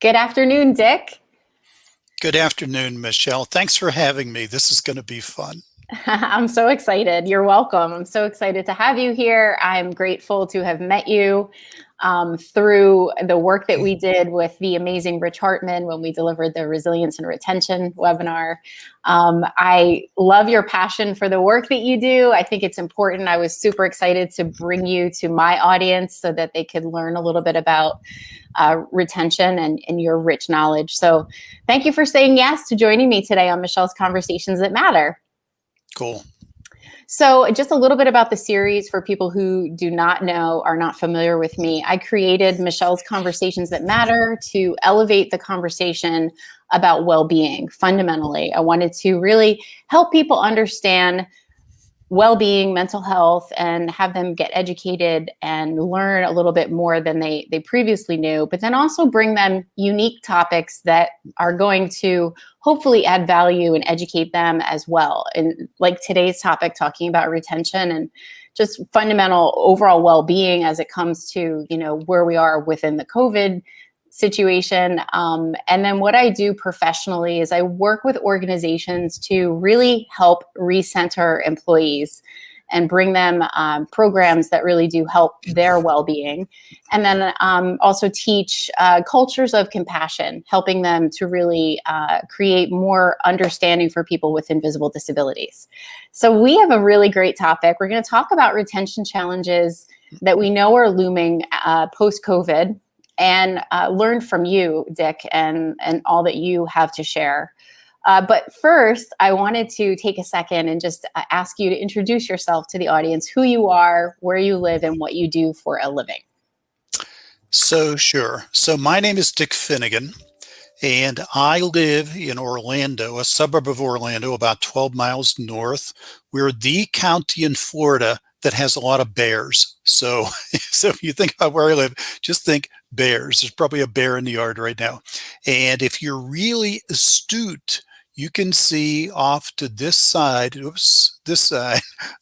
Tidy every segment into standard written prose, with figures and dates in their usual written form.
Good afternoon, Dick. Good afternoon, Michelle. Thanks for having me. This is going to be fun. I'm so excited. You're welcome. I'm so excited to have you here. I'm grateful to have met you through the work that we did with the amazing Rich Hartman when we delivered the Resilience and Retention webinar. I love your passion for the work that you do. I think it's important. I was super excited to bring you to my audience so that they could learn a little bit about retention and your rich knowledge. So thank you for saying yes to joining me today on Michelle's Conversations That Matter. Cool. So just a little bit about the series for people who do not know, are not familiar with me. I created Michelle's Conversations That Matter to elevate the conversation about well-being. Fundamentally, I wanted to really help people understand well-being, mental health, and have them get educated and learn a little bit more than they previously knew, but then also bring them unique topics that are going to hopefully add value and educate them as well. And like today's topic, talking about retention and just fundamental overall well-being as it comes to, where we are within the COVID situation. And then what I do professionally is I work with organizations to really help recenter employees and bring them programs that really do help their well-being. And then also teach cultures of compassion, helping them to really create more understanding for people with invisible disabilities. So we have a really great topic. We're going to talk about retention challenges that we know are looming post-COVID, and learn from you, Dick, and all that you have to share. But first, I wanted to take a second and just ask you to introduce yourself to the audience, who you are, where you live, and what you do for a living. Sure. So my name is Dick Finnegan, and I live in Orlando, a suburb of Orlando, about 12 miles north. We're the county in Florida that has a lot of bears. So if you think about where I live, just think bears. There's probably a bear in the yard right now. And if you're really astute, you can see off to this side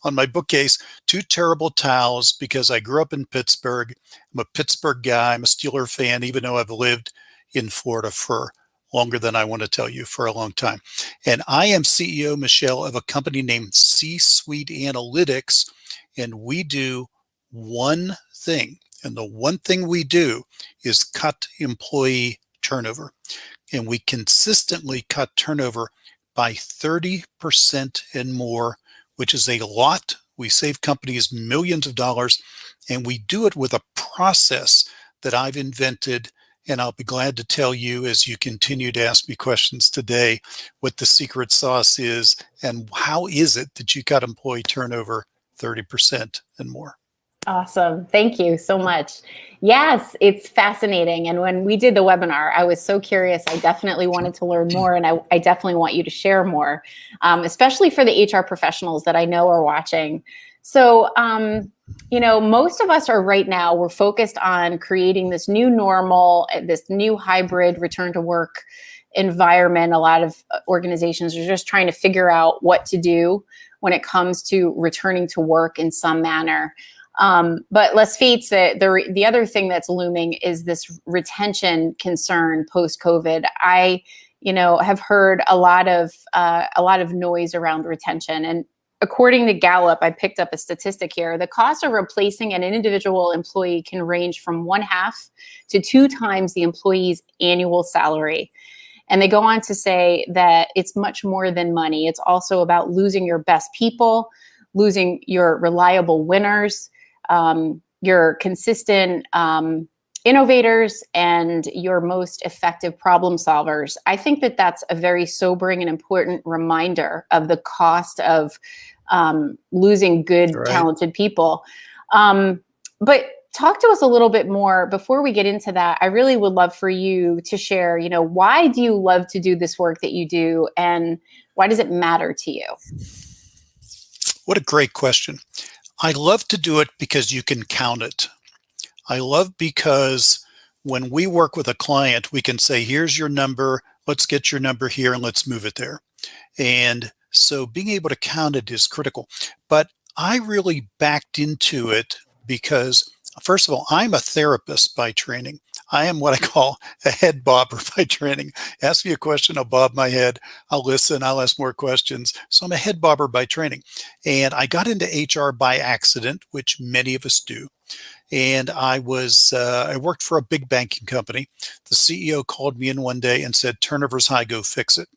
on my bookcase, two terrible towels because I grew up in Pittsburgh. I'm a Pittsburgh guy. I'm a Steeler fan, even though I've lived in Florida for longer than I want to tell you, for a long time. And I am CEO, Michelle, of a company named C-Suite Analytics, and we do one thing. And the one thing we do is cut employee turnover. And we consistently cut turnover by 30% and more, which is a lot. We save companies millions of dollars, and we do it with a process that I've invented. And I'll be glad to tell you, as you continue to ask me questions today, what the secret sauce is and how is it that you cut employee turnover 30% and more. Awesome. Thank you so much. Yes, it's fascinating. And when we did the webinar, I was so curious. I definitely wanted to learn more, and I definitely want you to share more, especially for the HR professionals that I know are watching. So, most of us are right now, we're focused on creating this new normal, this new hybrid return to work environment. A lot of organizations are just trying to figure out what to do when it comes to returning to work in some manner. But let's face it, the other thing that's looming is this retention concern post-COVID. I, have heard a lot of noise around retention. And according to Gallup, I picked up a statistic here. The cost of replacing an individual employee can range from 1/2 to 2 times the employee's annual salary. And they go on to say that it's much more than money. It's also about losing your best people, losing your reliable winners, your consistent innovators, and your most effective problem solvers. I think that that's a very sobering and important reminder of the cost of losing good, Right. talented people. But talk to us a little bit more before we get into that. I really would love for you to share, why do you love to do this work that you do, and why does it matter to you? What a great question. I love to do it because you can count it. I love because when we work with a client, we can say, here's your number, let's get your number here and let's move it there. And so being able to count it is critical. But I really backed into it because, first of all, I'm a therapist by training. I am what I call a head bobber by training. Ask me a question, I'll bob my head. I'll listen, I'll ask more questions. So I'm a head bobber by training. And I got into HR by accident, which many of us do. And I worked for a big banking company. The CEO called me in one day and said, turnover's high, go fix it.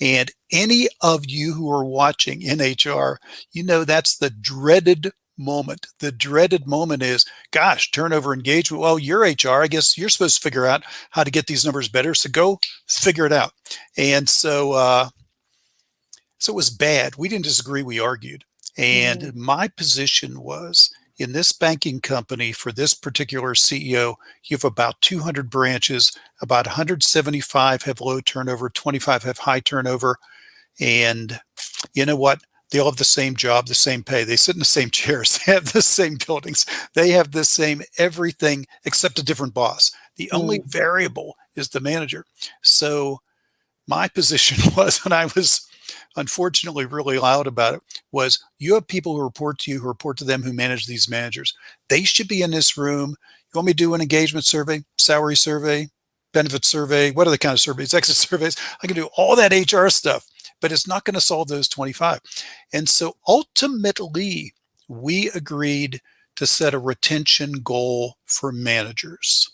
And any of you who are watching in HR, you know that's the dreaded moment. The dreaded moment is, gosh, turnover engagement. Well, you're HR. I guess you're supposed to figure out how to get these numbers better. So go figure it out. And so it was bad. We didn't disagree. We argued. And my position was in this banking company for this particular CEO, you have about 200 branches, about 175 have low turnover, 25 have high turnover. And you know what? They all have the same job, the same pay. They sit in the same chairs. They have the same buildings. They have the same everything except a different boss. The only variable is the manager. So my position was, and I was unfortunately really loud about it, was you have people who report to you, who report to them, who manage these managers. They should be in this room. You want me to do an engagement survey, salary survey, benefit survey, what other kind of surveys, exit surveys? I can do all that HR stuff, but it's not going to solve those 25. And so ultimately, we agreed to set a retention goal for managers,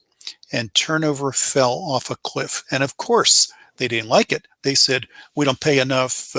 and turnover fell off a cliff. And of course, they didn't like it. They said, we don't pay enough.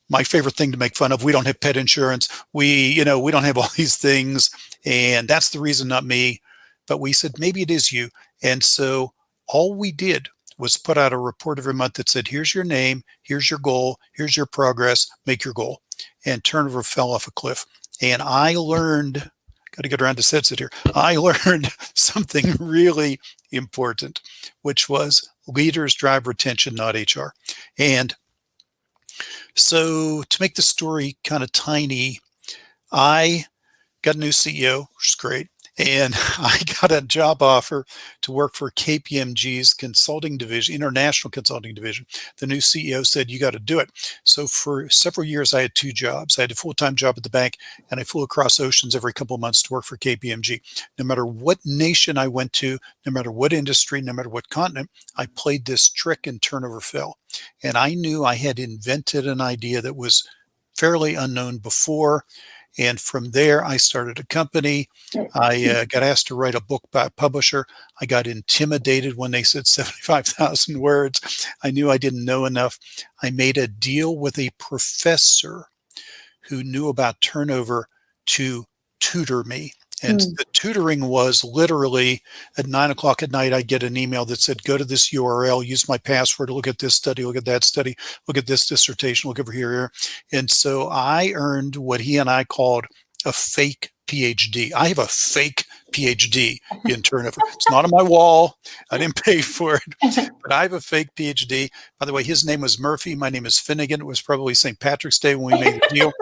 My favorite thing to make fun of, we don't have pet insurance. We don't have all these things. And that's the reason, not me. But we said, maybe it is you. And so all we did was put out a report every month that said, here's your name, here's your goal, here's your progress, make your goal. And turnover fell off a cliff. And I learned, got to get around to sit here. I learned something really important, which was leaders drive retention, not HR. And so to make the story kind of tiny, I got a new CEO, which is great. And I got a job offer to work for KPMG's consulting division, international consulting division. The new CEO said, you got to do it. So for several years, I had two jobs. I had a full-time job at the bank, and I flew across oceans every couple of months to work for KPMG. No matter what nation I went to, no matter what industry, no matter what continent, I played this trick and turnover fell. And I knew I had invented an idea that was fairly unknown before. And from there, I started a company. I got asked to write a book by a publisher. I got intimidated when they said 75,000 words. I knew I didn't know enough. I made a deal with a professor who knew about turnover to tutor me. And the tutoring was literally at 9 o'clock at night, I'd get an email that said, go to this URL, use my password, look at this study, look at that study, look at this dissertation, look over here. And so I earned what he and I called a fake PhD. I have a fake PhD in turnover. It's not on my wall. I didn't pay for it, but I have a fake PhD. By the way, his name was Murphy. My name is Finnegan. It was probably St. Patrick's Day when we made the deal.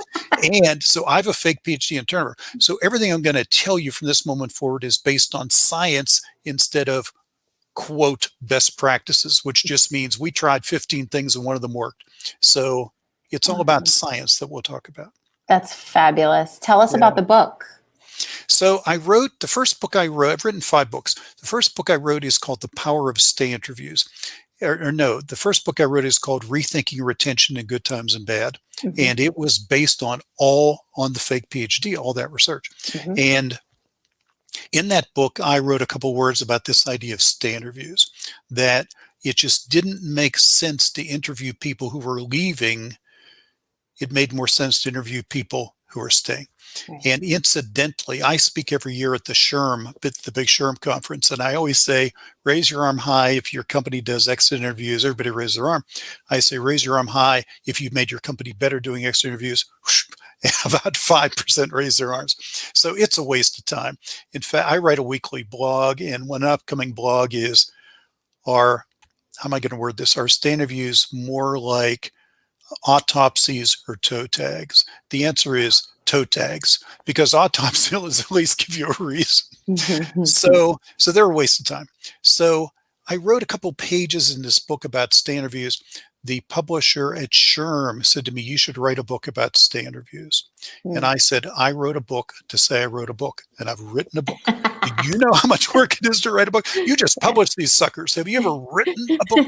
And so I have a fake PhD in turnover. So everything I'm going to tell you from this moment forward is based on science instead of quote best practices, which just means we tried 15 things and one of them worked. So it's all about science that we'll talk about. That's fabulous. Tell us about the book. So I wrote the first book I wrote. I've written 5 books. The first book I wrote is called The Power of Stay Interviews. The first book I wrote is called Rethinking Retention in Good Times and Bad. And it was based on the fake PhD, all that research. And in that book, I wrote a couple words about this idea of stay interviews, that it just didn't make sense to interview people who were leaving. It made more sense to interview people who are staying. And incidentally, I speak every year at the the big SHRM conference, and I always say, raise your arm high if your company does exit interviews. Everybody raise their arm. I say, raise your arm high if you've made your company better doing exit interviews. About 5% raise their arms. So it's a waste of time. In fact, I write a weekly blog, and one upcoming blog is, how am I going to word this? Are stay interviews more like autopsies or toe tags? The answer is toe tags, because autopsy will at least give you a reason. So they're a waste of time. So I wrote a couple pages in this book about stay interviews. the publisher at SHRM said to me, you should write a book about stay interviews. And Mm. I said, I wrote a book to say I wrote a book, and I've written a book. Do you know how much work it is to write a book? You just publish these suckers. Have you ever written a book?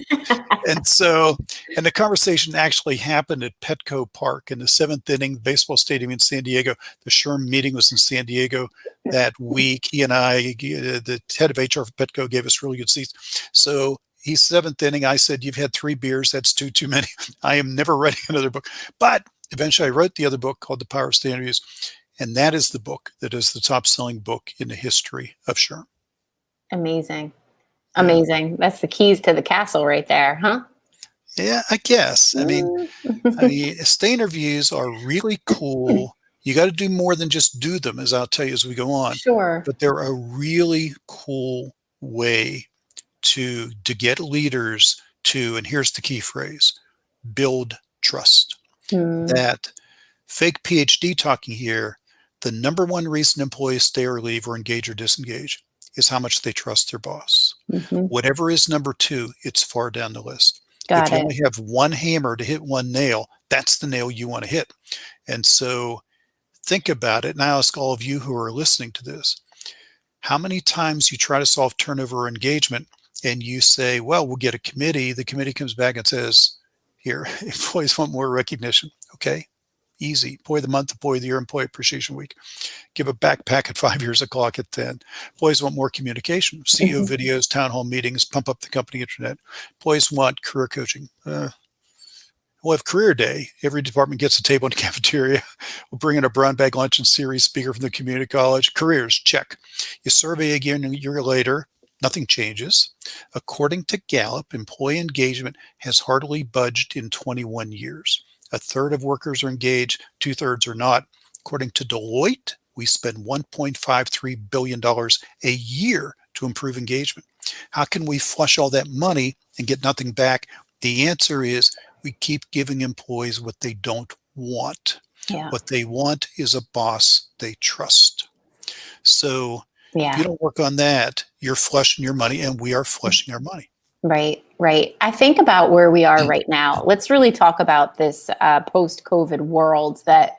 And so, and the conversation actually happened at Petco Park in the seventh inning baseball stadium in San Diego. The SHRM meeting was in San Diego that week. He and I, the head of HR for Petco, gave us really good seats. So he's seventh inning. I said, you've had 3 beers. That's too many. I am never writing another book. But eventually I wrote the other book called The Power of Stay Interviews. And that is the book that is the top selling book in the history of SHRM. Amazing. Yeah. Amazing. That's the keys to the castle right there, huh? Yeah, I guess. I mean, Mm. stay interviews are really cool. You got to do more than just do them, as I'll tell you as we go on. Sure. But they're a really cool way to get leaders to, and here's the key phrase, build trust. Mm. That fake PhD talking here, the number one reason employees stay or leave or engage or disengage is how much they trust their boss. Mhm. Whatever is number 2, it's far down the list. If Got you it. only have one hammer to hit one nail, that's the nail you want to hit. And so think about it. And I ask all of you who are listening to this, how many times you try to solve turnover or engagement and you say, well, we'll get a committee. The committee comes back and says, here, employees want more recognition. Okay, easy. Employee of the month, employee of the year, employee appreciation week. Give a backpack at 5 years, a clock at 10. Employees want more communication. CEO Mhm. videos, town hall meetings, pump up the company internet. Employees want career coaching. We'll have career day. Every department gets a table in the cafeteria. We'll bring in a brown bag lunch and series speaker from the community college. Careers, check. You survey again a year later, nothing changes. According to Gallup, employee engagement has hardly budged in 21 years. A third of workers are engaged, 2/3 are not. According to Deloitte, we spend $1.53 billion a year to improve engagement. How can we flush all that money and get nothing back? The answer is we keep giving employees what they don't want. Yeah. What they want is a boss they trust. So if you Yeah. don't work on that, you're flushing your money, and we are flushing our money. Right, right. I think about where we are right now. Let's really talk about this post-COVID world that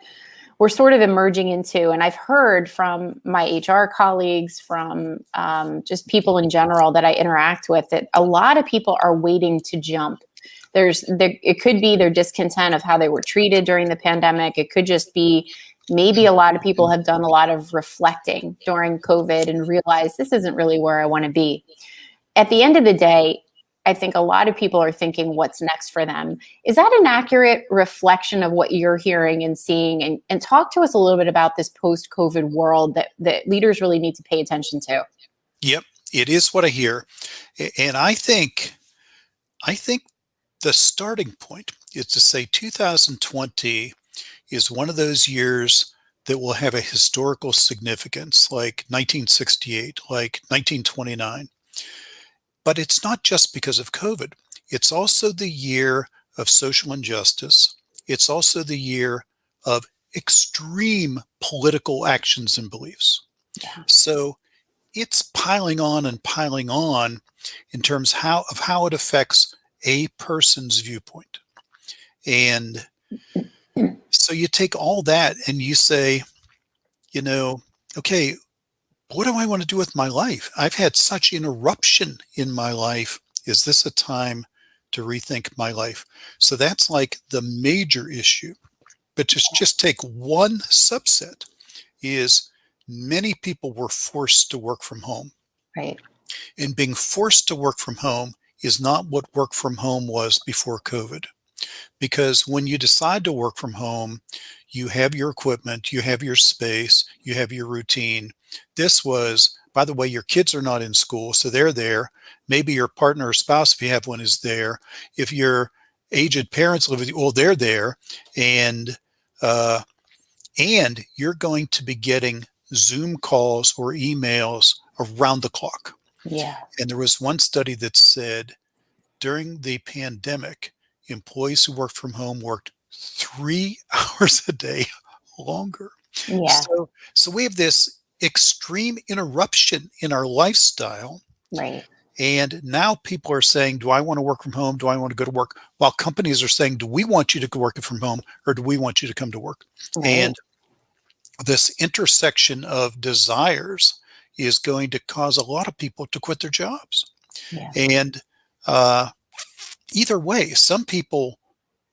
we're sort of emerging into. And I've heard from my HR colleagues, from just people in general that I interact with, that a lot of people are waiting to jump. It could be their discontent of how they were treated during the pandemic. It could just be maybe a lot of people have done a lot of reflecting during COVID and realized this isn't really where I want to be. At the end of the day, I think a lot of people are thinking what's next for them. Is that an accurate reflection of what you're hearing and seeing? And talk to us a little bit about this post-COVID world that leaders really need to pay attention to. Yep, it is what I hear. And I think the starting point is to say 2020 is one of those years that will have a historical significance, like 1968, like 1929. But it's not just because of COVID. It's also the year of social injustice. It's also the year of extreme political actions and beliefs. Yeah. So it's piling on and piling on in terms of how it affects a person's viewpoint. And so you take all that and you say, you know, okay, what do I want to do with my life? I've had such interruption in my life. Is this a time to rethink my life? So that's like the major issue. But just take one subset is many people were forced to work from home. Right. And being forced to work from home is not what work from home was before COVID. Because when you decide to work from home, you have your equipment, you have your space, you have your routine. This was, by the way, your kids are not in school, so they're there. Maybe your partner or spouse, if you have one, is there. If your aged parents live with you, well, they're there. And uh, and you're going to be getting Zoom calls or emails around the clock. Yeah. And there was one study that said during the pandemic, employees who worked from home worked 3 hours a day longer. Yeah. So we have this extreme interruption in our lifestyle, Right. And now people are saying, do I want to work from home? Do I want to go to work? While companies are saying, do we want you to go work from home or do we want you to come to work? Right. And this intersection of desires is going to cause a lot of people to quit their jobs. Yeah. And uh, either way, some people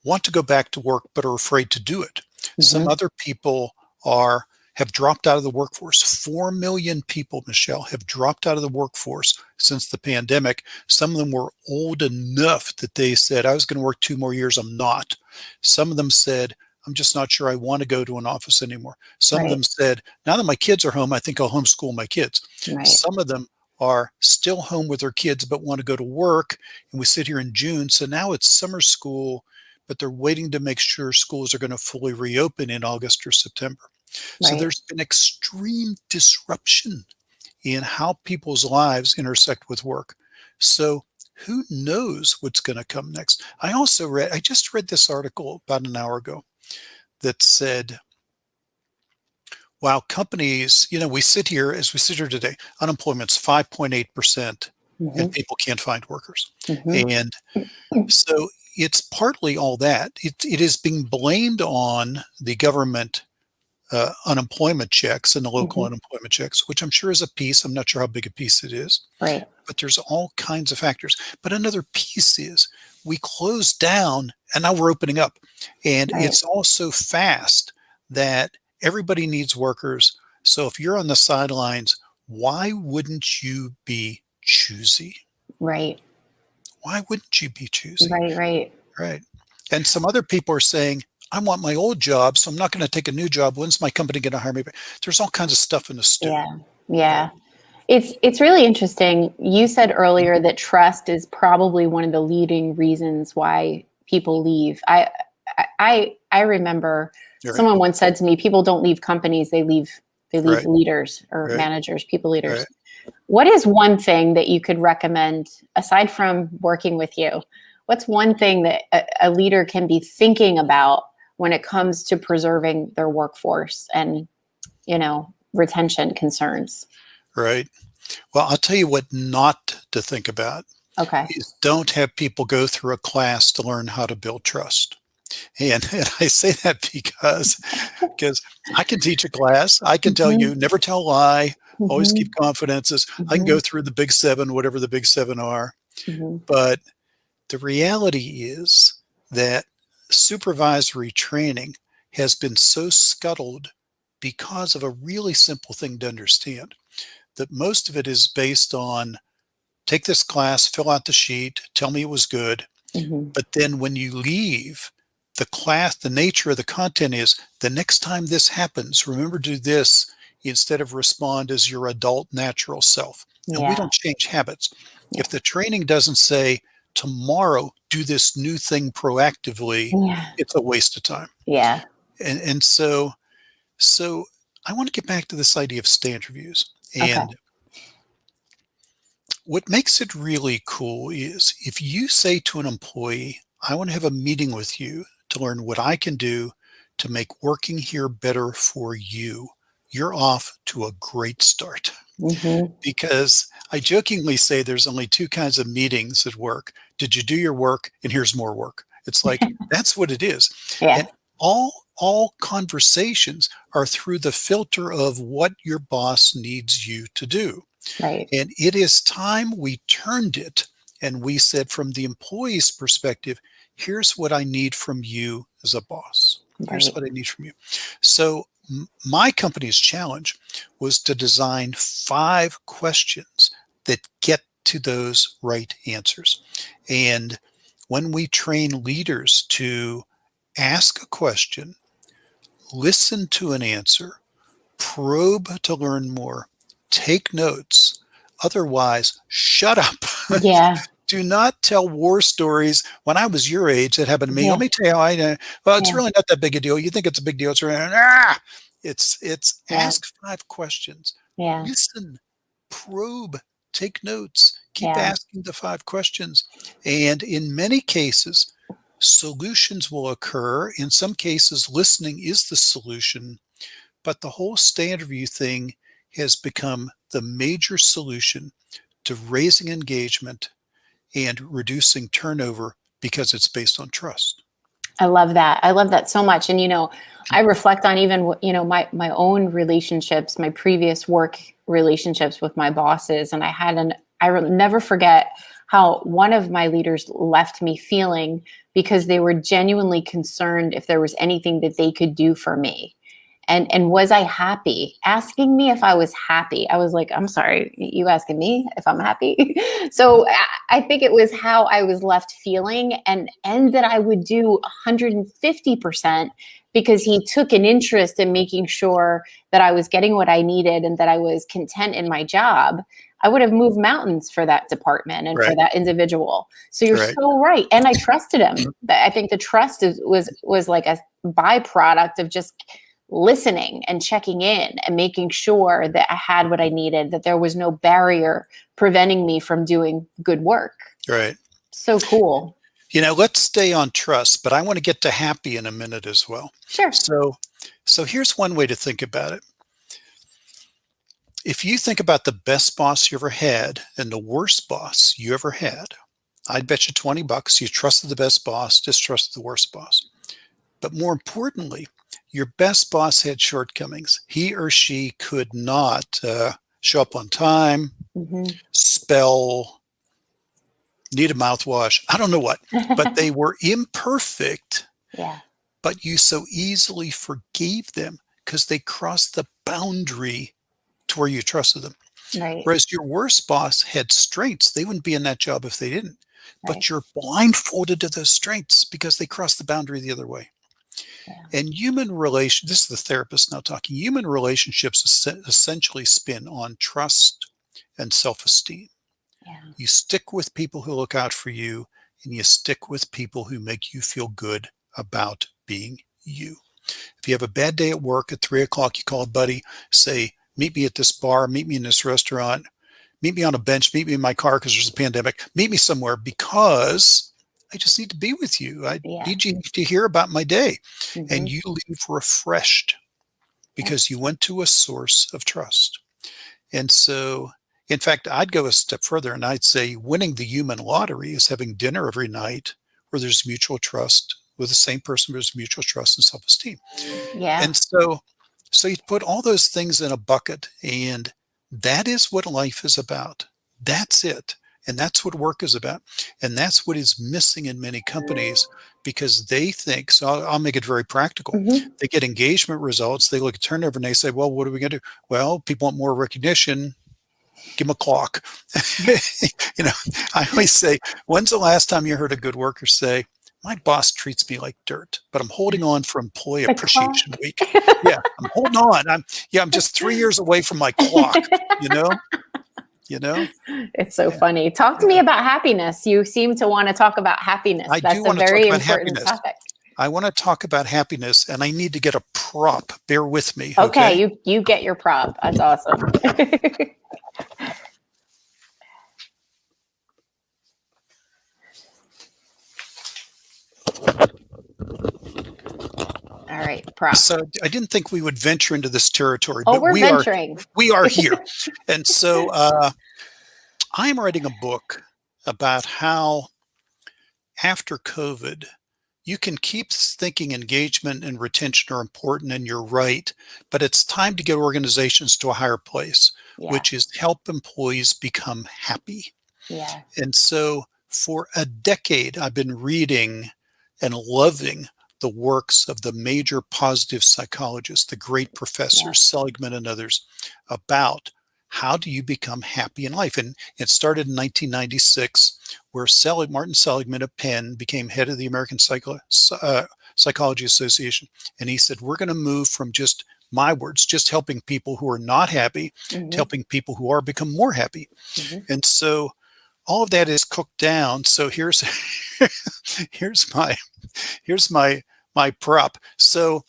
want to go back to work but are afraid to do it. Some Hmm. other people are have dropped out of the workforce. 4 million people, Michelle, have dropped out of the workforce since the pandemic. Some of them were old enough that they said, I was going to work 2 more years. I'm not. Some of them said, I'm just not sure I want to go to an office anymore. Some of Right. them said, now that my kids are home, I think I'll homeschool my kids. Right. Some of them are still home with their kids but want to go to work. And we sit here in June. So now it's summer school, but they're waiting to make sure schools are going to fully reopen in August or September. So Right. there's been extreme disruption in how people's lives intersect with work. So who knows what's going to come next? I just read this article about an hour ago that said, while companies, we sit here as we sit here today, unemployment's 5.8% Hmm. and people can't find workers. Hmm. And so it's partly all that. It is being blamed on the government unemployment checks and the local Hmm. unemployment checks, which I'm sure is a piece. I'm not sure how big a piece it is, Right. but there's all kinds of factors. But another piece is we closed down and now we're opening up. And Right. it's all so fast that everybody needs workers. So if you're on the sidelines, why wouldn't you be choosy? Right. Why wouldn't you be choosy? Right. Right. Right. And some other people are saying, I want my old job, so I'm not going to take a new job. When's my company going to hire me back? There's all kinds of stuff in the stew. Yeah. Right. Yeah. It's really interesting. You said Mhm. earlier that trust is probably one of the leading reasons why people leave. I remember Right. someone once said to me, people don't leave companies, they leave Right. leaders or Right. managers, people leaders. Right. What is one thing that you could recommend aside from working with you? What's one thing that a leader can be thinking about when it comes to preserving their workforce and, retention concerns? Right. Well, I'll tell you what not to think about Okay. is don't have people go through a class to learn how to build trust. And I say that because I can teach a class. I can tell Mhm. you never tell a lie, always keep Mhm. confidences. I can go Mhm. through the big seven, whatever the big seven are. Mhm. But the reality is that supervisory training has been so scuttled because of a really simple thing to understand that most of it is based on take this class, fill out the sheet, tell me it was good. Mhm. But then when you leave the class, the nature of the content is the next time this happens, remember to do this instead of respond as your adult natural self. And we Yeah. don't change habits. Yeah. If the training doesn't say tomorrow, do this new thing proactively, Yeah. it's a waste of time. Yeah. And so I want to get back to this idea of standard reviews. Okay. And what makes it really cool is if you say to an employee, I want to have a meeting with you to learn what I can do to make working here better for you, you're off to a great start. Mhm. Because I jokingly say there's only two kinds of meetings at work. Did you do your work? And here's more work. It's like that's what it is. Yeah. And all conversations are through the filter of what your boss needs you to do. Right. And it is time we turned it and we said, from the employee's perspective, here's what I need from you as a boss. Here's Right. what I need from you. So, my company's challenge was to design 5 questions that get to those right answers. And when we train leaders to ask a question, listen to an answer, probe to learn more, take notes. Otherwise, shut up. Yeah. Do not tell war stories. When I was your age, that happened to me. Yeah. Let me tell you how well, it's Yeah. really not that big a deal. You think it's a big deal. It's Yeah. ask 5 questions, Yeah. listen, probe, take notes, keep Yeah. asking the 5 questions. And in many cases, solutions will occur. In some cases, listening is the solution, but the whole standard view thing has become the major solution to raising engagement and reducing turnover because it's based on trust. I love that. I love that so much. And, I reflect on even, my own relationships, my previous work relationships with my bosses. And never forget how one of my leaders left me feeling because they were genuinely concerned if there was anything that they could do for me. And was I happy? Asking me if I was happy. I was like, I'm sorry, you asking me if I'm happy? So I think it was how I was left feeling, and that I would do 150% because he took an interest in making sure that I was getting what I needed and that I was content in my job. I would have moved mountains for that department and for Right. that individual. So you're Right. so right. And I trusted him. I think the trust was like a byproduct of just listening and checking in and making sure that I had what I needed, that there was no barrier preventing me from doing good work. Right. So cool. Let's stay on trust, but I want to get to happy in a minute as well. Sure. So here's one way to think about it. If you think about the best boss you ever had and the worst boss you ever had, I'd bet you $20 you trusted the best boss, distrusted the worst boss. But more importantly, your best boss had shortcomings. He or she could not show up on time, spell, need a mouthwash. I don't know what, but they were imperfect. Yeah. But you so easily forgave them because they crossed the boundary to where you trusted them. Right. Whereas your worst boss had strengths. They wouldn't be in that job if they didn't. Right. But you're blindfolded to those strengths because they crossed the boundary the other way. Yeah. And this is the therapist now talking, human relationships essentially spin on trust and self-esteem. Yeah. You stick with people who look out for you, and you stick with people who make you feel good about being you. If you have a bad day at work at 3 o'clock, you call a buddy, say, meet me at this bar, meet me in this restaurant, meet me on a bench, meet me in my car because there's a pandemic, meet me somewhere because I just need to be with you. I need you to hear about my day. And you leave refreshed because you went to a source of trust. And so, in fact, I'd go a step further and I'd say winning the human lottery is having dinner every night where there's mutual trust with the same person, there's mutual trust and self-esteem. Yeah. And so you put all those things in a bucket, and that is what life is about. That's it. And that's what work is about. And that's what is missing in many companies because they think, so I'll make it very practical. They get engagement results. They look at turnover and they say, well, what are we going to do? Well, people want more recognition. Give them a clock. I always say, when's the last time you heard a good worker say, my boss treats me like dirt, but I'm holding on for Employee Appreciation Week. Yeah, I'm holding on. I'm just 3 years away from my clock, It's so funny. Talk to me about happiness. You seem to want to talk about happiness. That's a very important topic. I want to talk about happiness, and I need to get a prop. Bear with me. Okay, you get your prop. That's awesome. All right, prop. So I didn't think we would venture into this territory, but we're venturing. We are here. And so I'm writing a book about how after COVID, you can keep thinking engagement and retention are important, and you're right, but it's time to get organizations to a higher place, which is help employees become happy. Yeah. And so for a decade, I've been reading and loving the works of the major positive psychologists, the great professors, Seligman and others, about how do you become happy in life. And it started in 1996, where Martin Seligman of Penn became head of the American Psychology Association. And he said, we're going to move from just my words, just helping people who are not happy, to helping people who are become more happy. And so all of that is cooked down. So here's my prop. So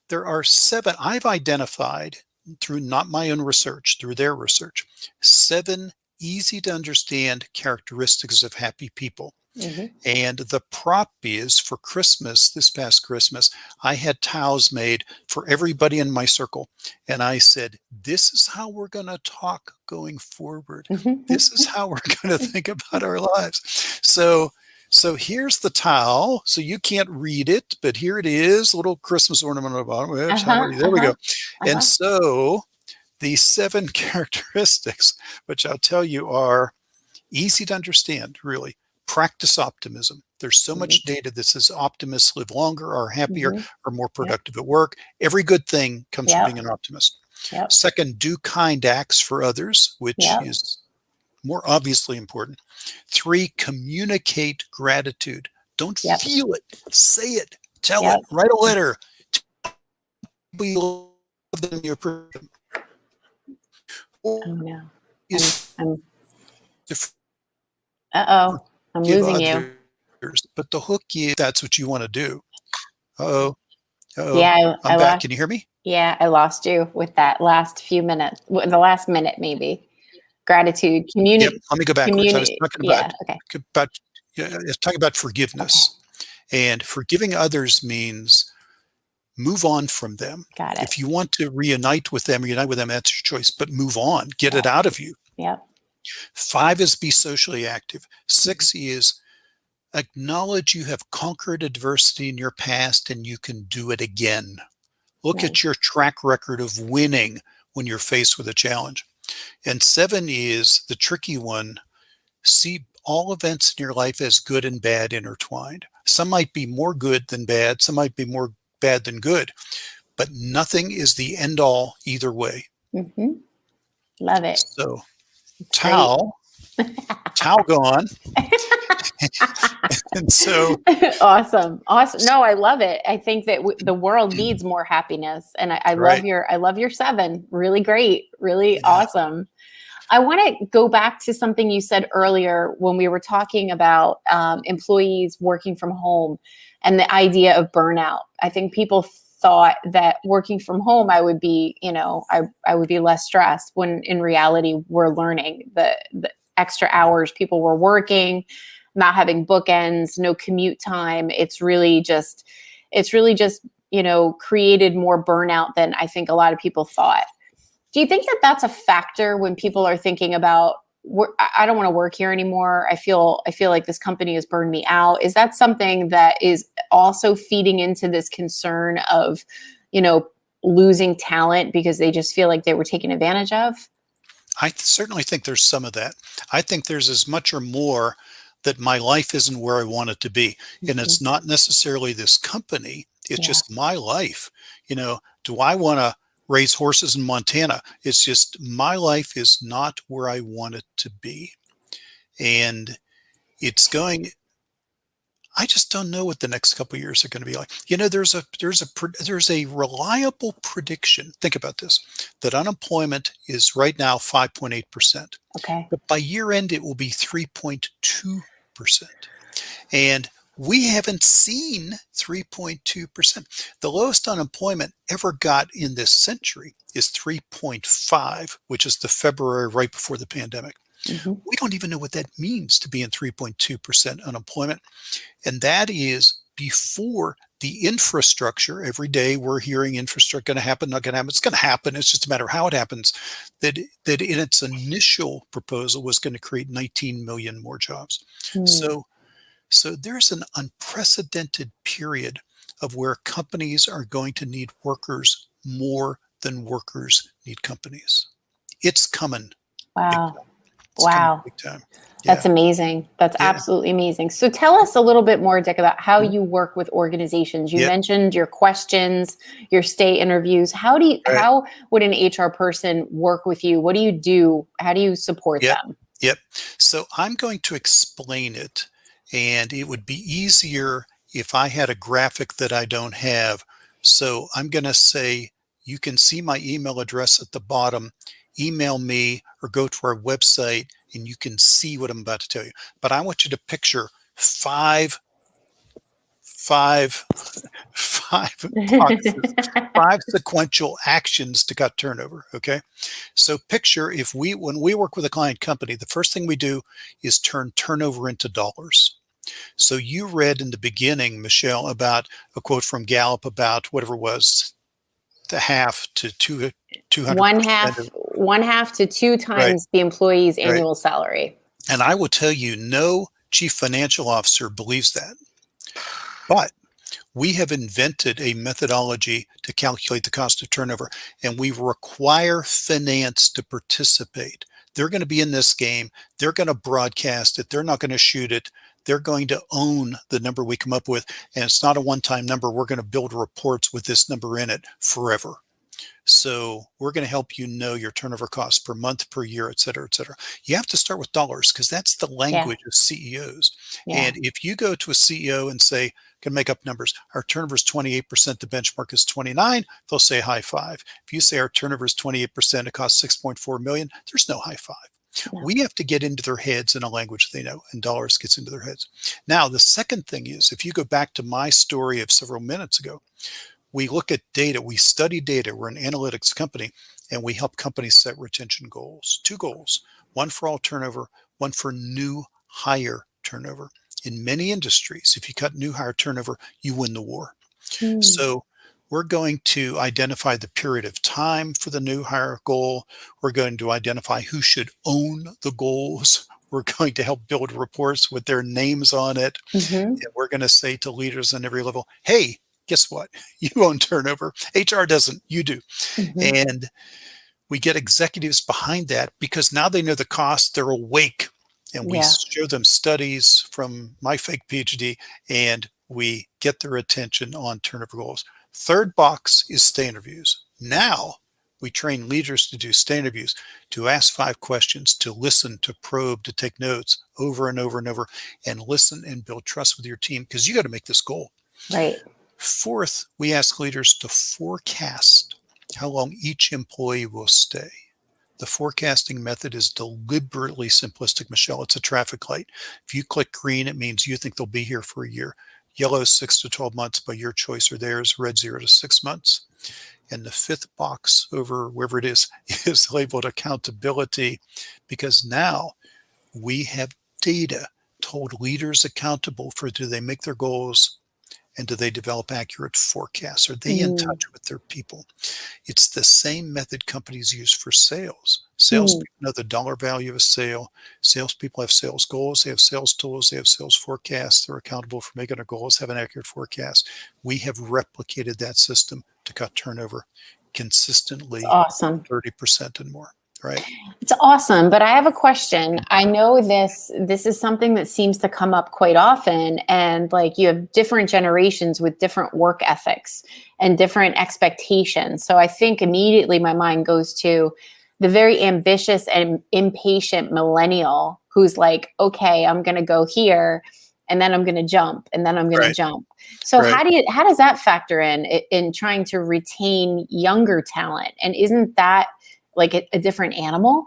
there are 7 I've identified through not my own research, through their research, 7 easy to understand characteristics of happy people. Hmm. And the prop is for Christmas, this past Christmas, I had towels made for everybody in my circle. And I said, this is how we're going to talk going forward. This is how we're going to think about our lives. So here's the towel. So you can't read it, but here it is, a little Christmas ornament on the bottom. Oops, Uh-huh, there we uh-huh, go. And uh-huh. so these 7 characteristics, which I'll tell you are easy to understand, really. Practice optimism. There's so Mhm, much data that says optimists live longer, are happier, mhm. are more Yep, productive at work. Every good thing comes from yep, being an optimist. yep, Second, do kind acts for others, which yep, is more obviously important. 3, communicate gratitude. Don't yep, feel it, say it, tell yep. it, write a letter. People you love them, you appreciate them. Oh, 4 no. is I'm to uh-oh, I'm forgive losing you. others, but the hook is that's what you want to do. Uh-oh. Uh-oh. Yeah, I'm back. Can you hear me? yeah, I lost you with that last few minutes, the last minute maybe. Gratitude, Yep. Let me go backwards. I was talking yeah, okay, about yeah, I was talking about okay, forgiveness. And forgiving others means move on from them. got it. If you want to reunite with them, reunite with them, that's your choice, but move on. Get it Yep, out of you. yep, 5 is be socially active. mhm, 6 is acknowledge you have conquered adversity in your past and you can do it again. Look nice. at your track record of winning when you're faced with a challenge. And 7 is the tricky one. See all events in your life as good and bad intertwined. Some might be more good than bad, some might be more bad than good, but nothing is the end all either way. Mhm, love it. So, It's great. towel, towel gone. And so, Awesome. Awesome. No, I love it. I think that the world needs more happiness, and right. I love your 7. Really great. Really Yeah. awesome. I want to go back to something you said earlier when we were talking about employees working from home and the idea of burnout. I think people thought that working from home, I would be, I would be less stressed, when in reality, we're learning the extra hours people were working, not having bookends, no commute time. It's really just, created more burnout than I think a lot of people thought. Do you think that that's a factor when people are thinking about, I don't want to work here anymore. I feel like this company has burned me out. Is that something that is also feeding into this concern of, you know, losing talent because they just feel like they were taken advantage of? I certainly think there's some of that. I think there's as much or more that my life isn't where I want it to be. And Mhm. it's not necessarily this company, it's Yeah. just my life. Do I want to raise horses in Montana? It's just my life is not where I want it to be. And it's going, I just don't know what the next couple of years are going to be like. There's a reliable prediction. Think about this, that unemployment is right now 5.8%. Okay. But by year end, it will be 3.2%. And we haven't seen 3.2%. The lowest unemployment ever got in this century is 3.5, which is the February right before the pandemic. Hmm. We don't even know what that means to be in 3.2% unemployment. And that is before the infrastructure. Every day we're hearing infrastructure going to happen, not going to happen. It's going to happen. It's just a matter of how it happens. That in its initial proposal was going to create 19 million more jobs. Hmm. So there's an unprecedented period of where companies are going to need workers more than workers need companies. It's coming big Wow. time. It's coming Wow. big time. That's Yeah. amazing. That's Yeah. absolutely amazing. So tell us a little bit more, Dick, about how Mhm. you work with organizations. You Yep. mentioned your questions, your stay interviews. Right. How would an HR person work with you? What do you do? How do you support Yep. them? Yep. So I'm going to explain it, and it would be easier if I had a graphic that I don't have. So I'm going to say, you can see my email address at the bottom. Email me or go to our website and you can see what I'm about to tell you. But I want you to picture five, five boxes, 5 sequential actions to cut turnover. Okay. So picture, when we work with a client company, the first thing we do is turn turnover into dollars. So you read in the beginning, Michelle, about a quote from Gallup about whatever it was, the half to 200% of, One half to two right, times the employee's right. annual salary. And I will tell you, no chief financial officer believes that. But we have invented a methodology to calculate the cost of turnover, and we require finance to participate. They're going to be in this game. They're going to broadcast it. They're not going to shoot it. They're going to own the number we come up with. And it's not a one-time number. We're going to build reports with this number in it forever. So we're going to help you know your turnover costs per month, per year, et cetera, et cetera. You have to start with dollars because that's the Yeah. language of CEOs. Yeah. And if you go to a CEO and say, can make up numbers, our turnover is 28%, the benchmark is 29, they'll say high five. If you say our turnover is 28%, it costs 6.4 million, there's no high five. No. We have to get into their heads in a language they know, and dollars gets into their heads. Now, the second thing is, if you go back to my story of several minutes ago, we look at data, we study data. We're an analytics company, and we help companies set retention goals. Two goals, one for all turnover, one for new hire turnover. In many industries, if you cut new hire turnover, you win the war. Mm. So we're going to identify the period of time for the new hire goal. We're going to identify who should own the goals. We're going to help build reports with their names on it. Mm-hmm. And we're going to say to leaders on every level, hey, guess what? You own turnover. HR doesn't, you do. Mm-hmm. And we get executives behind that because now they know the cost, they're awake. And we show them studies from my fake PhD, and we get their attention on turnover goals. Third box is stay interviews. Now we train leaders to do stay interviews, to ask 5 questions, to listen, to probe, to take notes over and over and over, and listen and build trust with your team because you got to make this goal. Right. Fourth, we ask leaders to forecast how long each employee will stay. The forecasting method is deliberately simplistic, Michelle. It's a traffic light. If you click green, it means you think they'll be here for a year. Yellow, 6 to 12 months by your choice or theirs. Red, 0 to 6 months. And the fifth box over wherever it is labeled accountability, because now we have data to hold leaders accountable for, do they make their goals? And do they develop accurate forecasts? Are they in touch with their people? It's the same method companies use for sales. Salespeople know the dollar value of a sale. Salespeople have sales goals. They have sales tools. They have sales forecasts. They're accountable for making their goals, have an accurate forecast. We have replicated that system to cut turnover consistently. Awesome. 30% and more. Right. It's awesome, but I have a question. I know this is something that seems to come up quite often, and like you have different generations with different work ethics and different expectations. So I think immediately my mind goes to the very ambitious and impatient millennial who's like, okay, I'm going to go here and then I'm going to jump and then I'm going to jump. So how does that factor in trying to retain younger talent? And isn't that like a different animal?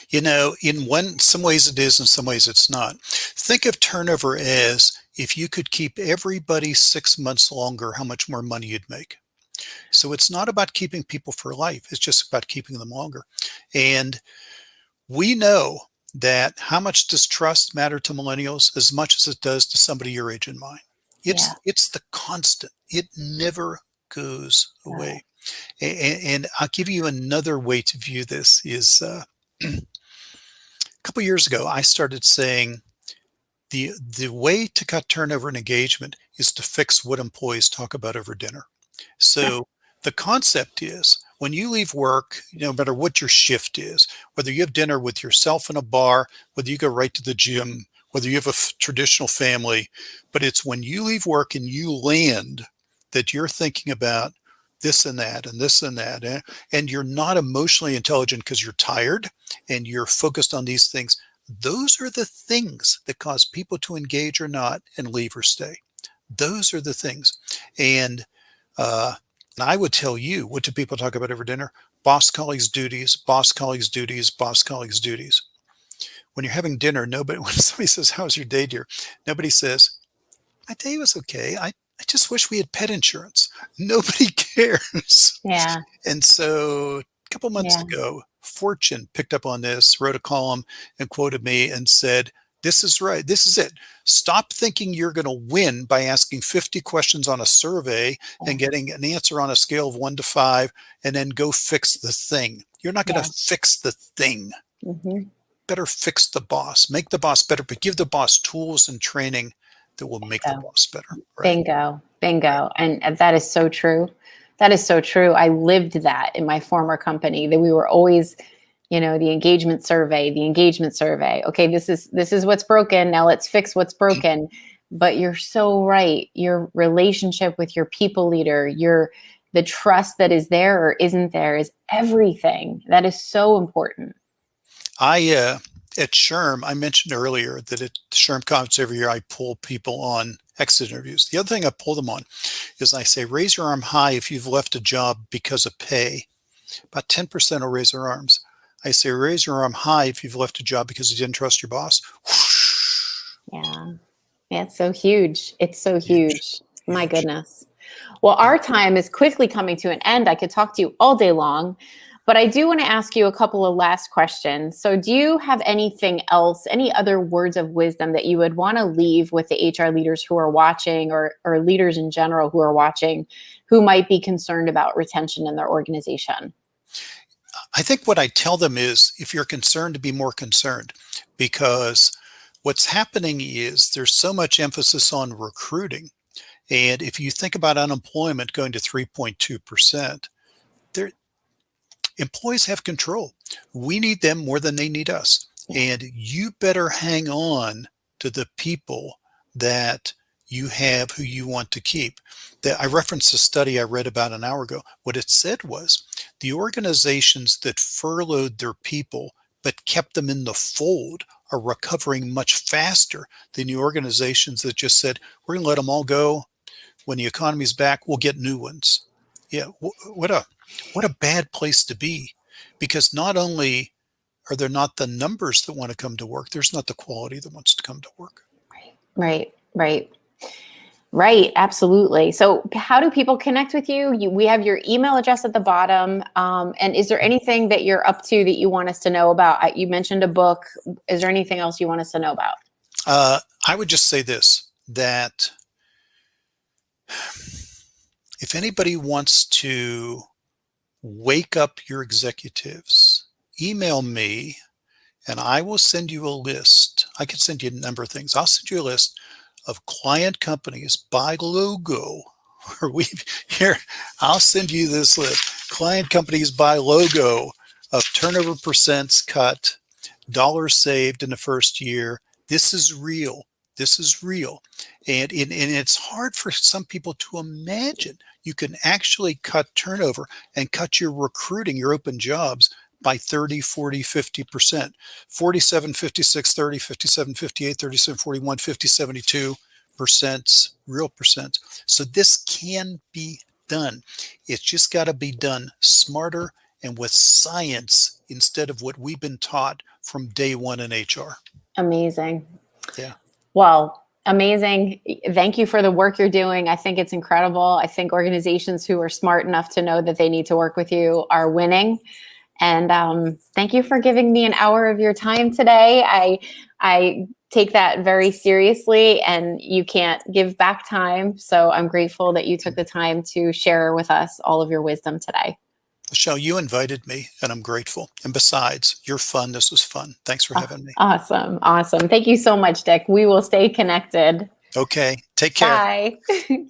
You know, in some ways it is, in some ways it's not. Think of turnover as if you could keep everybody 6 months longer, how much more money you'd make. So it's not about keeping people for life. It's just about keeping them longer. And we know that how much does trust matter to millennials as much as it does to somebody your age and mine. It's the constant. It never goes away. And I'll give you another way to view this is a couple years ago, I started saying the way to cut turnover and engagement is to fix what employees talk about over dinner. So the concept is when you leave work, no matter what your shift is, whether you have dinner with yourself in a bar, whether you go right to the gym, whether you have a traditional family, but it's when you leave work and you land that you're thinking about this and that and this and that, and you're not emotionally intelligent because you're tired and you're focused on these things. Those are the things that cause people to engage or not and leave or stay. Those are the things. And I would tell you, what do people talk about over dinner? Boss colleagues duties, boss colleagues duties, boss colleagues duties. When you're having dinner, when somebody says, how's your day, dear? Nobody says, my day was okay. I just wish we had pet insurance. Nobody cares. Yeah. And so a couple months ago, Fortune picked up on this, wrote a column and quoted me and said, This is right. This is it. Stop thinking you're going to win by asking 50 questions on a survey and getting an answer on a scale of 1 to 5, and then go fix the thing. You're not going Yeah. to fix the thing. Hmm. Better fix the boss. Make the boss better, but give the boss tools and training that will make the Bingo. boss better. Right. Bingo. Right. Bingo. And that is so true. That is so true. I lived that in my former company, that we were always, the engagement survey, the engagement survey. Okay, this is what's broken. Now let's fix what's broken. But you're so right. Your relationship with your people leader, the trust that is there or isn't there is everything. That is so important. At SHRM, I mentioned earlier that at the SHRM conference every year, I pull people on exit interviews. The other thing I pull them on is I say, raise your arm high if you've left a job because of pay. About 10% will raise their arms. I say, raise your arm high if you've left a job because you didn't trust your boss. Yeah. Yeah, it's so huge. It's so Huge, huge. My huge. goodness. Well, our time is quickly coming to an end. I could talk to you all day long, but I do want to ask you a couple of last questions. So, do you have anything else, any other words of wisdom that you would want to leave with the HR leaders who are watching, or leaders in general who are watching, who might be concerned about retention in their organization? I think what I tell them is, if you're concerned, to be more concerned, because what's happening is there's so much emphasis on recruiting. And if you think about unemployment going to 3.2%, their employees have control. We need them more than they need us. Yeah. And you better hang on to the people that you have who you want to keep. I referenced a study I read about an hour ago. What it said was the organizations that furloughed their people but kept them in the fold are recovering much faster than the organizations that just said, we're going to let them all go. When the economy's back, we'll get new ones. Yeah, what a bad place to be, because not only are there not the numbers that want to come to work, there's not the quality that wants to come to work. Right, right, right. Absolutely. So, how do people connect with you? We have your email address at the bottom. And is there anything that you're up to that you want us to know about? You mentioned a book. Is there anything else you want us to know about? I would just say this, that if anybody wants to wake up your executives, email me and I will send you a list. I can send you a number of things. I'll send you a list of client companies by logo. Or I'll send you this list. Client companies by logo of turnover percents cut, dollars saved in the first year. This is real. This is real. And it's hard for some people to imagine you can actually cut turnover and cut your recruiting, your open jobs, by 30, 40, 50%. 47, 56, 30, 57, 58, 37, 41, 50, 72%, real percent. So this can be done. It's just got to be done smarter and with science instead of what we've been taught from day one in HR. Amazing. Yeah. Well, amazing. Thank you for the work you're doing. I think it's incredible. I think organizations who are smart enough to know that they need to work with you are winning. And thank you for giving me an hour of your time today. I take that very seriously, and you can't give back time. So I'm grateful that you took the time to share with us all of your wisdom today. Michelle, you invited me, and I'm grateful. And besides, you're fun. This was fun. Thanks for having me. Awesome. Awesome. Thank you so much, Dick. We will stay connected. Okay. Take care. Bye.